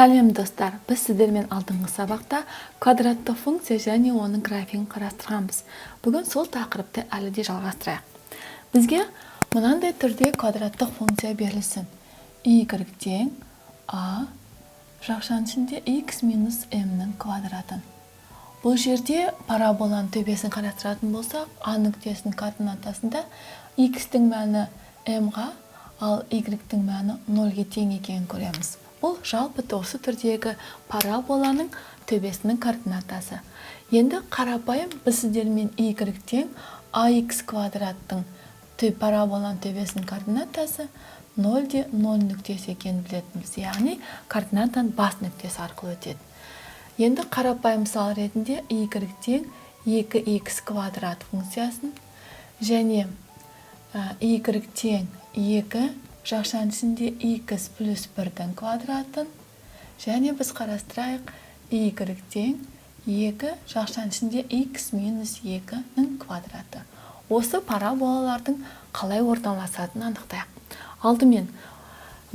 Сәлем достар, біз сіздермен алдыңғы сабақта квадраттық функция және оның графигін қарастырғанбыз. Бүгін сол тақырыпты әлі де жалғастырайық. Бізге мынандай түрде квадраттық функция берілсін. Y тең a жақшаның ішінде x минус m-нің квадратын. Бұл жерде параболаның төбесін қарастыратын болсақ, a нүктесінің координатасында x-тің мәні m-ға, ал y-тің мәні 0-ге тең екенін көреміз. Бұл жалпы осы түрдегі параболаның төбесінің координатасы. Енді қарапайым біз сіздермен y тең ax квадраттың параболаның төбесінің координатасы 0-де 0 нүктесі екенін білетінбіз. Яғни координатаның бас нүктесі арқылы өтеді. Енді қарапайым мысал ретінде y тең 2x квадрат функциясын және y тең 2 жақшаның ішінде x плюс 1-дің квадратын және біз қарастырайық y тең 2 жақшаның ішінде x минус 2-нің квадраты. Осы параболалардың қалай орналасатынын анықтайық. Алдымен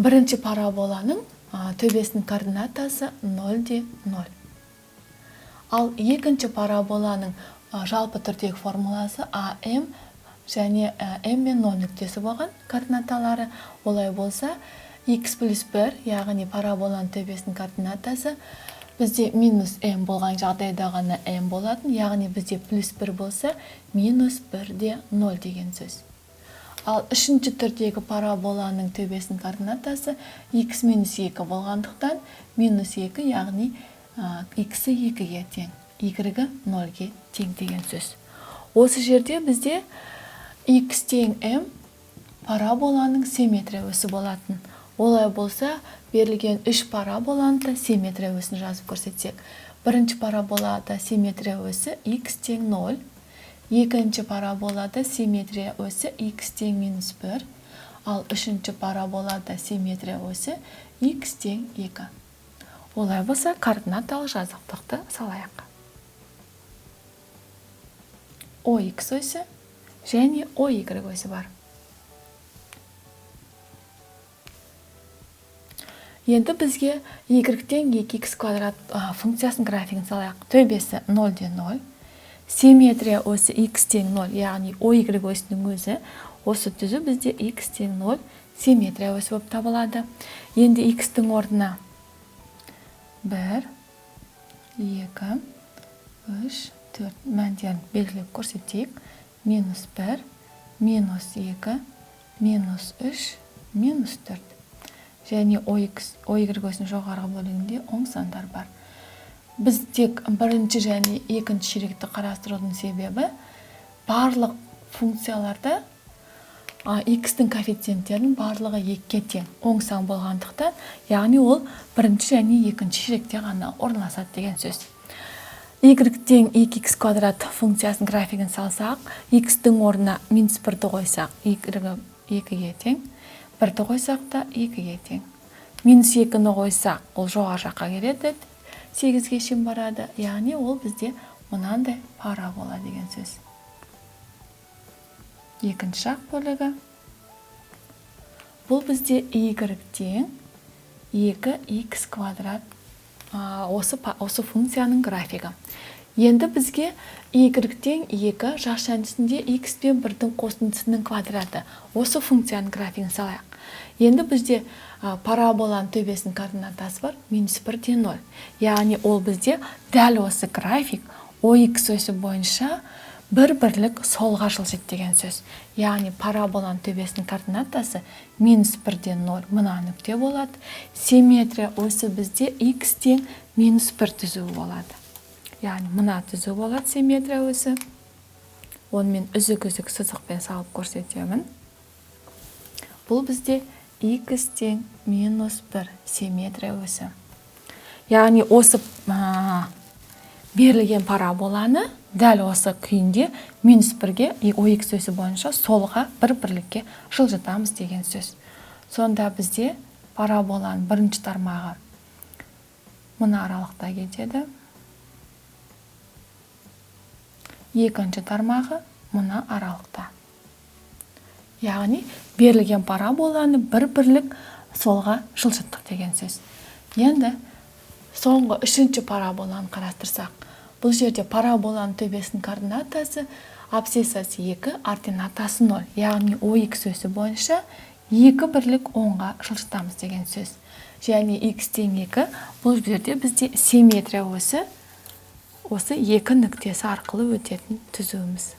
бірінші параболаның төбесінің координатасы 0-де 0. Ал екінші параболаның жалпы түрдегі формуласы am және m мен 0 нүктесі болған координаталары. Олай болса, x плюс 1, яғни параболаның төбесінің координатасы бізде минус m болған жағдайда ғана m болатын, яғни бізде плюс 1 болса, минус 1-де 0 деген сөз. Ал үшінші түрдегі параболаның төбесінің координатасы x минус 2 болғандықтан, минус 2, яғни x 2-ге тең, y 0-ге тең деген сөз. Осы жерде бізде x тең m параболаның симметрия өсі болатын. Олай болса, берілген 3 параболаны симметрия өсін жазып көрсетсек. Бірінші параболада симметрия өсі x тең 0, екінші параболада симметрия өсі x тең минус 1, ал үшінші параболада симметрия өсі x тең 2. Олай болса, координаталық жазықтықты салайық. OX өсі және OY өсі бар. Енді бізге y тең 2x квадрат функциясының графигін салайық. Төбесі 0-де 0. Симметрия өсі x тең 0, яғни OY өсінің өзі. Осы түзу бізде x тең 0 симметрия өсі болып табылады. Енді x-тің орнына 1, 2, 3, 4 мәндерін белгілеп көрсетейік. Минус 1, минус 2, минус 3, минус 4. Және OY өсінің жоғарғы бөлігінде оң сандар бар. Біз тек бірінші және екінші ширекті қарастырудың себебі барлық функцияларда x-тің коэффициенттерінің барлығы 2-ге тең, оң сан болғандықтан, яғни ол бірінші және екінші ширекте ғана орналасады деген сөз. y тең 2x квадрат функциясының графигін салсақ, x-тің орнына минус 1-ді қойсақ, y 2-ге тең, 1-ді қойсақ та 2-ге тең. Минус 2-ні қойсақ, ол жоғары жаққа келеді, 8-ге шейін барады, яғни ол бізде мынандай парабола деген сөз. Екінші жақ бөлігі. Бұл бізде y тең 2x квадрат осы функцияның графигі. Енді бізге y тең 2 жақшаның ішінде x пен 1-дің қосындысының квадраты. Осы функцияның графигін салайық. Енді бізде параболаның төбесінің координатасы бар, минус 1-де 0. Яғни ол бізде дәл осы график OX өсі бойынша бір-бірлік солға жылжиды деген сөз. Яғни параболаның төбесінің координатасы минус 1-де 0 мына нүкте болады. Симметрия өсі бізде x тең минус 1 түзуі болады. Яғни мына түзу болады симметрия өсі. Онымен үзік-үзік сызықпен салып көрсетемін. Бұл бізде x тең минус 1 симметрия өсі. Яғни осы берілген параболаны дәл осы күйінде минус 1-ге OX өсі бойынша солға бір-бірлікке жылжытамыз деген сөз. Сонда бізде параболаның бірінші тармағы мына аралықта кетеді. Екінші тармағы мына аралықта. Яғни берілген параболаны бір-бірлік солға жылжыттық деген сөз. Енді соңғы үшінші параболаны қарастырсақ, бұл жерде параболаның төбесінің координатасы абсцисасы 2, ординатасы 0. Яғни OX өсі бойынша 2 бірлік 10-ға жылжытамыз деген сөз. Және x тең 2, бұл жерде бізде симметрия өсі осы 2 нүктесі арқылы өтетін түзуіміз.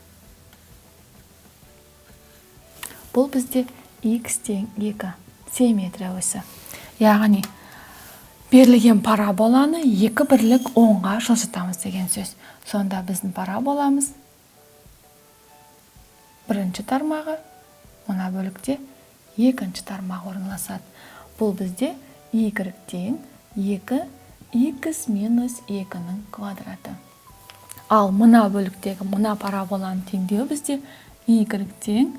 Бұл бізде x тең 2 симметрия өсі. Яғни берілген параболаны 2 бірлік 10-ға жылжытамыз деген сөз. Сонда біздің параболамыз бірінші тармағы, мына бөлікте екінші тармағы орналасады. Бұл бізде y тең 2x минус 2-ның квадраты. Ал мына бөліктегі мына параболаның теңдеуі бізде y тең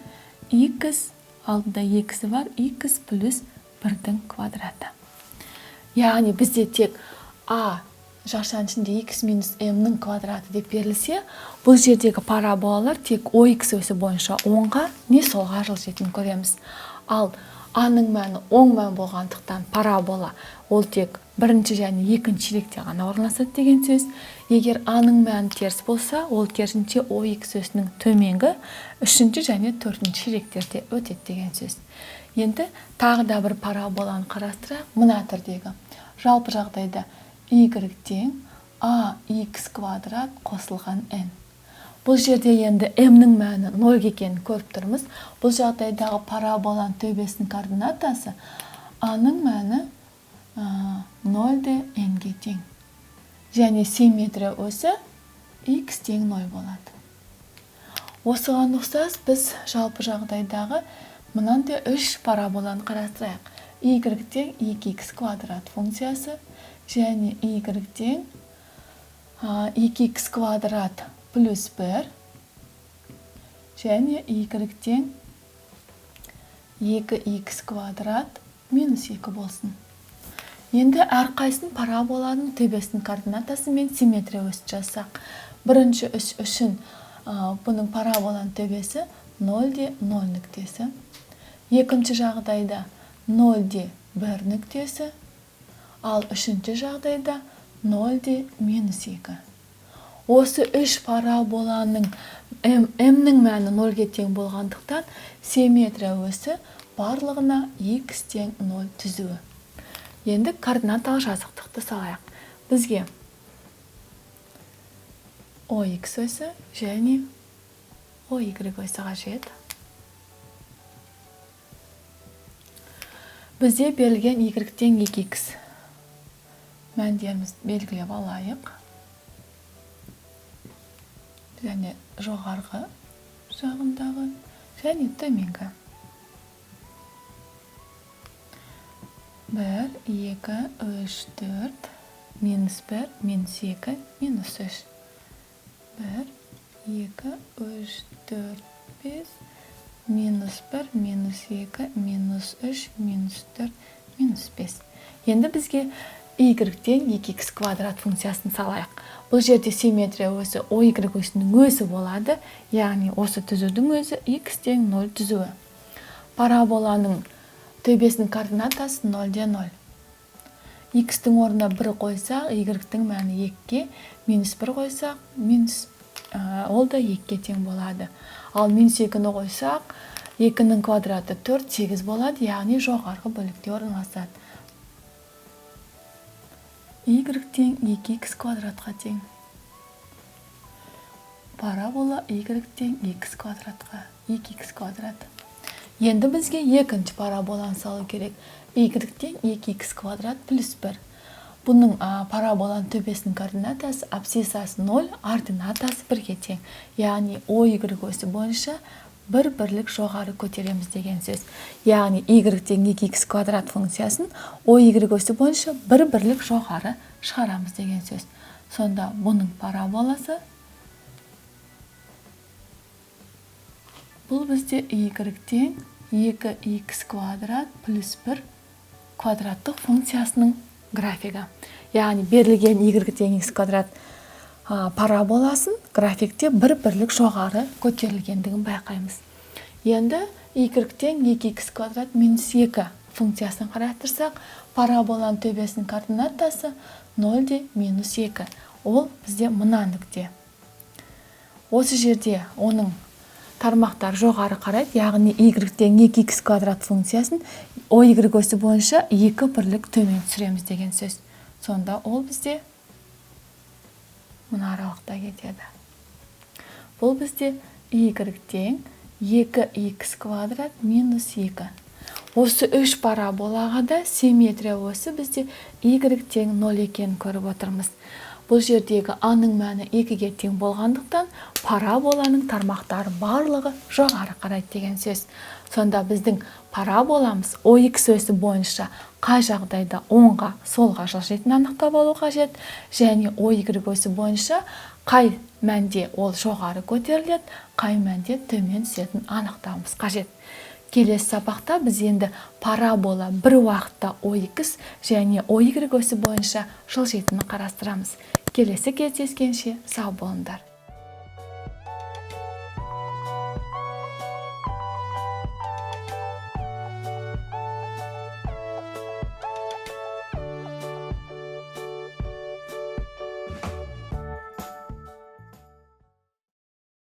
x, алдында x бар, x плюс 1-дің квадраты. Яғни бізде тек a жақшаның ішінде x минус m-ның квадраты деп берілсе, бұл жердегі параболалар тек OX өсі бойынша оңға не солға жылжитынын көреміз. Ал a-ның мәні оң мән болғандықтан парабола ол тек бірінші және екінші ширекте ғана орналасады деген сөз. Егер a-ның мәні теріс болса, ол керісінше OX өсінің төменгі үшінші және төртінші ширектерде өтеді деген сөз. Енді тағы да бір параболаны қарастырайық. Мына түрдегі жалпы жағдайда y тең ax квадрат қосылған n. Бұл жерде енді m-ның мәні 0 екенін көріп тұрмыз. Бұл жағдайдағы параболаның төбесінің координатасы a-ның мәні 0-де n-ге тең. Және симметрия өсі x тең 0 болады. Осыған ұқсас біз жалпы жағдайдағы мынандай 3 параболаны қарастырайық. y тең 2x квадрат функциясы және y тең 2x квадрат плюс 1 және y тең 2x квадрат минус 2 болсын. Енді әрқайсының параболаның төбесінің координатасы мен симметрия өсі жазсақ. Бірінші үшін бұның параболаның төбесі 0-де 0 нүктесі. Екінші жағдайда 0-де 1 нүктесі. Ал үшінші жағдайда 0-де минус 2. Осы 3 параболаның m-ның мәні 0-ге тең болғандықтан симметрия өсі барлығына x тең 0 түзуі. Енді координаталық жазықтықты салайық. Бізге OX өсі және OY өсі қажет. Бізде берілген y тең 2x мәндеріміз белгілеп алайық. Және жоғарғы жағындағы және төменгі. 1, 2, 3, 4, минус 1, минус 2, минус 3. 1, 2, 3, 4, 5, минус 1, минус 2, минус 3, минус 4, минус 5. Енді бізге y тең 2x квадрат функциясын салайық. Бұл жерде симметрия өсі OY өсінің өсі болады, яғни осы түзудің өзі x тең 0 түзуі. Параболаның төбесінің координатасы 0-де 0. X-тің орнына 1 қойсақ, y-тің мәні 2-ге, минус 1 қойсақ, ол да 2-ге тең болады. Ал минус 2-ні қойсақ, 2-нің квадраты 4, 8 болады, яғни жоғарғы бөлікте орналасады. Y тең 2x квадратқа тең. Парабола y тең x квадратқа, 2x квадрат. Енді бізге екінші параболаны салу керек. Y тең 2x квадрат плюс 1. Бұның параболаның төбесінің координатасы абсцисасы 0, ординатасы 1-ге тең. Яғни OY өсі бойынша бір бірлік жоғары көтереміз деген сөз. Яғни y тең 2x квадрат функциясын OY өсі бойынша бір бірлік жоғары шығарамыз деген сөз. Сонда бұның параболасы бұл бізде y тең 2x квадрат плюс 1 квадраттық функциясының графигі. Яғни берілген y тең x квадрат параболасын графикте бір бірлік жоғары көтерілгендігін байқаймыз. Енді y тең 2x квадрат минус 2 функциясын қарастырсақ, параболаның төбесінің координатасы 0 минус 2. Ол бізде мына нүкте. Осы жерде оның тармақтар жоғары қарайды, яғни y-тен 2x квадрат функциясын y осі бойынша 2 бірлік төмен түсіреміз деген сөз. Сонда ол бізде мына аралықта кетеді. Бұл бізде y-тен 2x квадрат минус 2. Осы 3 параболаға да симметрия осы бізде y-тен 0 екенін көріп отырмыз. Бұл жердегі аның мәні 2-ге тең болғандықтан параболаның тармақтары барлығы жоғары қарайды деген сөз. Сонда біздің параболамыз OX осі бойынша қай жағдайда оңға, солға жылжитынын анықтап алу қажет, және OY осі бойынша қай мәнде ол жоғары көтеріледі, қай мәнде төмен түсетінін анықтауымыз қажет. Келесі сабақта біз енді парабола бір уақытта OX және OY осі бойынша жылжитынын қарастырамыз. Келесі кездескенше сау болыңдар.